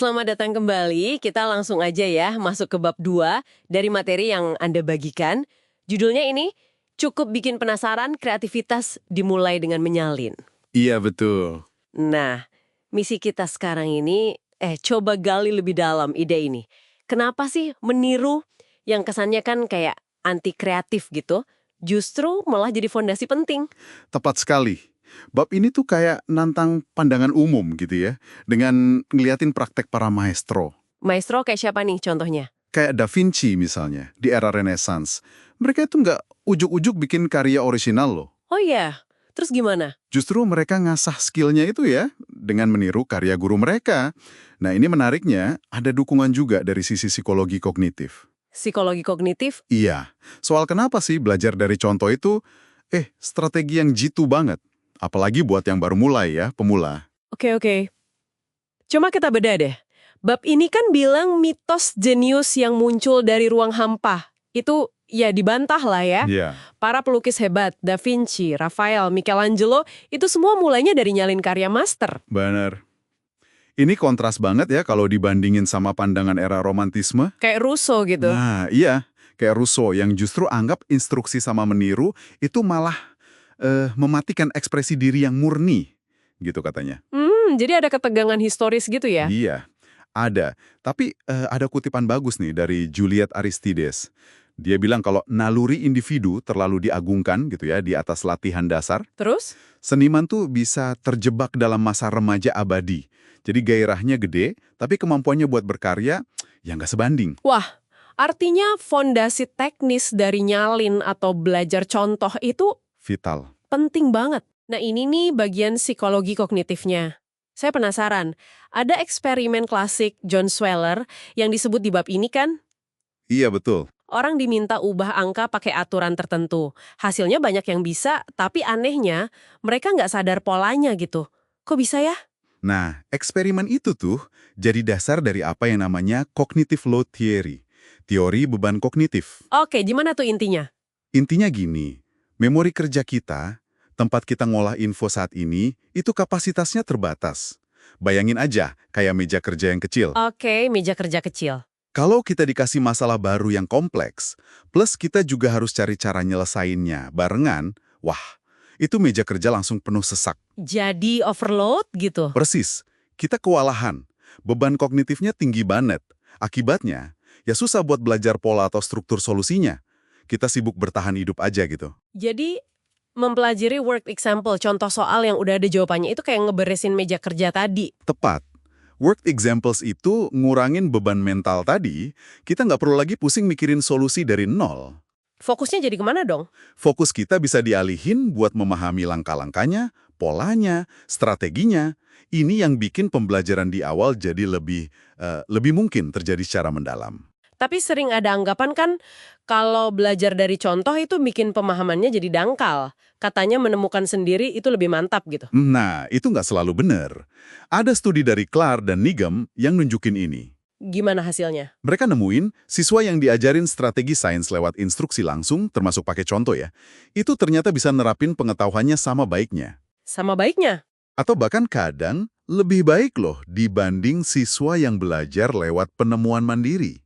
Selamat datang kembali, kita langsung aja ya masuk ke bab 2 dari materi yang Anda bagikan. Judulnya ini, cukup bikin penasaran kreativitas dimulai dengan menyalin. Iya, betul. Nah, misi kita sekarang ini, coba gali lebih dalam ide ini. Kenapa sih meniru yang kesannya kan kayak anti kreatif gitu, justru malah jadi fondasi penting? Tepat sekali. Bab ini tuh kayak nantang pandangan umum gitu ya, dengan ngeliatin praktek para maestro. Maestro kayak siapa nih contohnya? Kayak Da Vinci misalnya, di era Renaissance. Mereka itu nggak ujuk-ujuk bikin karya orisinal loh. Oh iya, terus gimana? Justru mereka ngasah skillnya itu ya, dengan meniru karya guru mereka. Nah ini menariknya, ada dukungan juga dari sisi psikologi kognitif. Psikologi kognitif? Iya, soal kenapa sih belajar dari contoh itu, strategi yang jitu banget. Apalagi buat yang baru mulai ya, pemula. Oke. Cuma kita beda deh. Bab ini kan bilang mitos jenius yang muncul dari ruang hampa. Itu ya dibantah lah ya. Iya. Para pelukis hebat, Da Vinci, Raphael, Michelangelo, itu semua mulainya dari nyalin karya master. Benar. Ini kontras banget ya kalau dibandingin sama pandangan era romantisme. Kayak Rousseau gitu. Nah, iya. Kayak Rousseau yang justru anggap instruksi sama meniru itu malah mematikan ekspresi diri yang murni, gitu katanya. Jadi ada ketegangan historis gitu ya? Iya, ada. Tapi ada kutipan bagus nih dari Juliet Aristides. Dia bilang kalau naluri individu terlalu diagungkan gitu ya di atas latihan dasar, Terus? seniman tuh bisa terjebak dalam masa remaja abadi. Jadi gairahnya gede, tapi kemampuannya buat berkarya ya nggak sebanding. Wah, artinya fondasi teknis dari nyalin atau belajar contoh itu Vital. penting banget. Nah ini nih bagian psikologi kognitifnya. Saya penasaran, ada eksperimen klasik John Sweller yang disebut di bab ini kan? Iya betul. Orang diminta ubah angka pakai aturan tertentu. Hasilnya banyak yang bisa, tapi anehnya mereka nggak sadar polanya gitu. Kok bisa ya? Nah, eksperimen itu tuh jadi dasar dari apa yang namanya cognitive load theory, teori beban kognitif. Oke, gimana tuh intinya? Intinya gini, memori kerja kita, tempat kita ngolah info saat ini, itu kapasitasnya terbatas. Bayangin aja, kayak meja kerja yang kecil. Oke, meja kerja kecil. Kalau kita dikasih masalah baru yang kompleks, plus kita juga harus cari cara nyelesainnya barengan, wah, itu meja kerja langsung penuh sesak. Jadi overload gitu? Persis, kita kewalahan, beban kognitifnya tinggi banget. Akibatnya, ya susah buat belajar pola atau struktur solusinya. Kita sibuk bertahan hidup aja gitu. Jadi mempelajari work example, contoh soal yang udah ada jawabannya itu kayak ngeberesin meja kerja tadi. Tepat. Work examples itu ngurangin beban mental tadi, kita nggak perlu lagi pusing mikirin solusi dari nol. Fokusnya jadi kemana dong? Fokus kita bisa dialihin buat memahami langkah-langkahnya, polanya, strateginya. Ini yang bikin pembelajaran di awal jadi lebih mungkin terjadi secara mendalam. Tapi sering ada anggapan kan kalau belajar dari contoh itu bikin pemahamannya jadi dangkal. Katanya menemukan sendiri itu lebih mantap gitu. Nah, itu nggak selalu benar. Ada studi dari Clark dan Nigam yang nunjukin ini. Gimana hasilnya? Mereka nemuin siswa yang diajarin strategi sains lewat instruksi langsung, termasuk pakai contoh ya, itu ternyata bisa nerapin pengetahuannya sama baiknya. Sama baiknya. Atau bahkan kadang lebih baik loh dibanding siswa yang belajar lewat penemuan mandiri.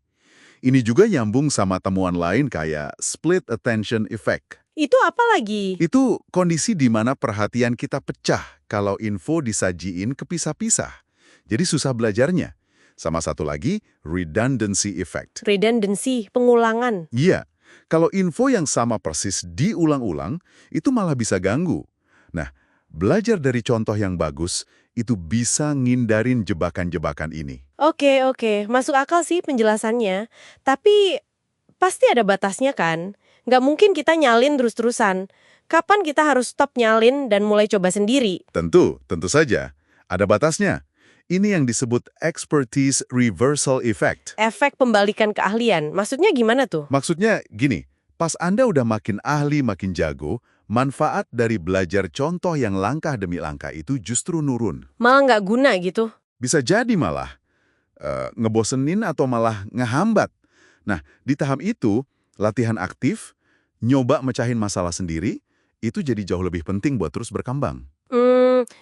Ini juga nyambung sama temuan lain kayak split attention effect. Itu apa lagi? Itu kondisi di mana perhatian kita pecah kalau info disajiin kepisah-pisah. Jadi susah belajarnya. Sama satu lagi, redundancy effect. Redundancy, pengulangan. Iya, kalau info yang sama persis diulang-ulang, itu malah bisa ganggu. Nah, belajar dari contoh yang bagus, itu bisa ngindarin jebakan-jebakan ini. Oke, masuk akal sih penjelasannya. Tapi pasti ada batasnya kan? Nggak mungkin kita nyalin terus-terusan. Kapan kita harus stop nyalin dan mulai coba sendiri? Tentu saja. Ada batasnya. Ini yang disebut expertise reversal effect. Efek pembalikan keahlian. Maksudnya gimana tuh? Maksudnya gini, pas Anda udah makin ahli, makin jago, manfaat dari belajar contoh yang langkah demi langkah itu justru nurun. Malah nggak guna gitu. Bisa jadi malah ngebosenin atau malah ngehambat. Nah, di tahap itu, latihan aktif, nyoba mecahin masalah sendiri, itu jadi jauh lebih penting buat terus berkembang.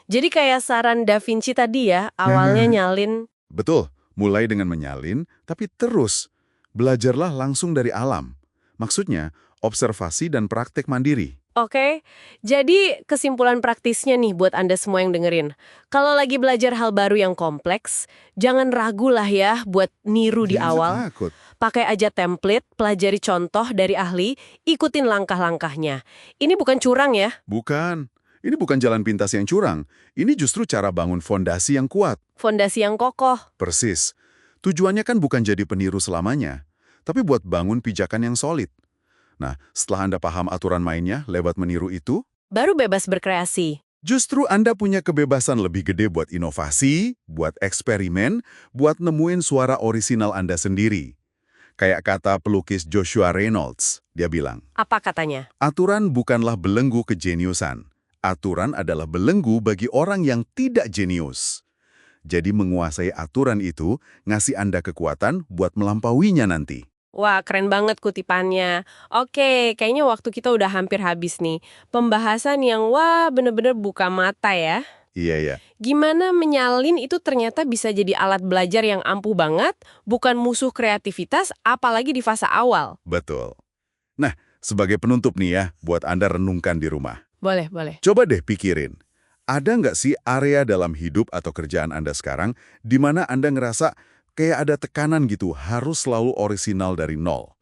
Jadi kayak saran Da Vinci tadi ya, awalnya nyalin. Betul, Mulai dengan menyalin, tapi terus. Belajarlah langsung dari alam. Maksudnya, observasi dan praktek mandiri. Oke, jadi kesimpulan praktisnya nih buat Anda semua yang dengerin. Kalau lagi belajar hal baru yang kompleks, jangan ragu lah ya buat niru di Jangan awal. takut. Pakai aja template, pelajari contoh dari ahli, ikutin langkah-langkahnya. Ini bukan curang ya, Bukan. Ini bukan jalan pintas yang curang. Ini justru cara bangun fondasi yang kuat. fondasi yang kokoh. Persis. Tujuannya kan bukan jadi peniru selamanya, tapi buat bangun pijakan yang solid. Nah, setelah Anda paham aturan mainnya lewat meniru itu, Baru bebas berkreasi. justru Anda punya kebebasan lebih gede buat inovasi, buat eksperimen, buat nemuin suara orisinal Anda sendiri. Kayak kata pelukis Joshua Reynolds, dia bilang, Apa katanya? aturan bukanlah belenggu kejeniusan. Aturan adalah belenggu bagi orang yang tidak jenius. Jadi menguasai aturan itu ngasih Anda kekuatan buat melampauinya nanti. Wah, keren banget kutipannya. Oke, kayaknya waktu kita udah hampir habis nih. Pembahasan yang bener-bener buka mata ya. Iya, ya. Gimana menyalin itu ternyata bisa jadi alat belajar yang ampuh banget, bukan musuh kreativitas, apalagi di fase awal. Betul. Nah, sebagai penutup nih ya, buat Anda renungkan di rumah. Boleh, boleh. Coba deh pikirin, ada nggak sih area dalam hidup atau kerjaan Anda sekarang di mana Anda ngerasa kayak ada tekanan gitu, harus selalu orisinal dari nol?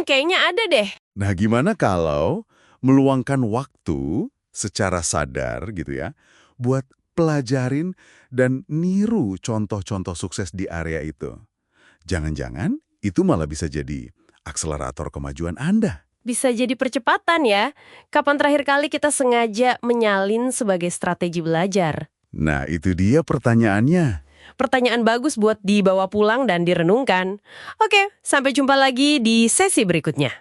Kayaknya ada deh. Nah, gimana kalau meluangkan waktu secara sadar gitu ya, buat pelajarin dan niru contoh-contoh sukses di area itu? Jangan-jangan itu malah bisa jadi akselerator kemajuan Anda. Bisa jadi percepatan ya. Kapan terakhir kali kita sengaja menyalin sebagai strategi belajar? Nah, itu dia pertanyaannya. Pertanyaan bagus buat dibawa pulang dan direnungkan. Oke, sampai jumpa lagi di sesi berikutnya.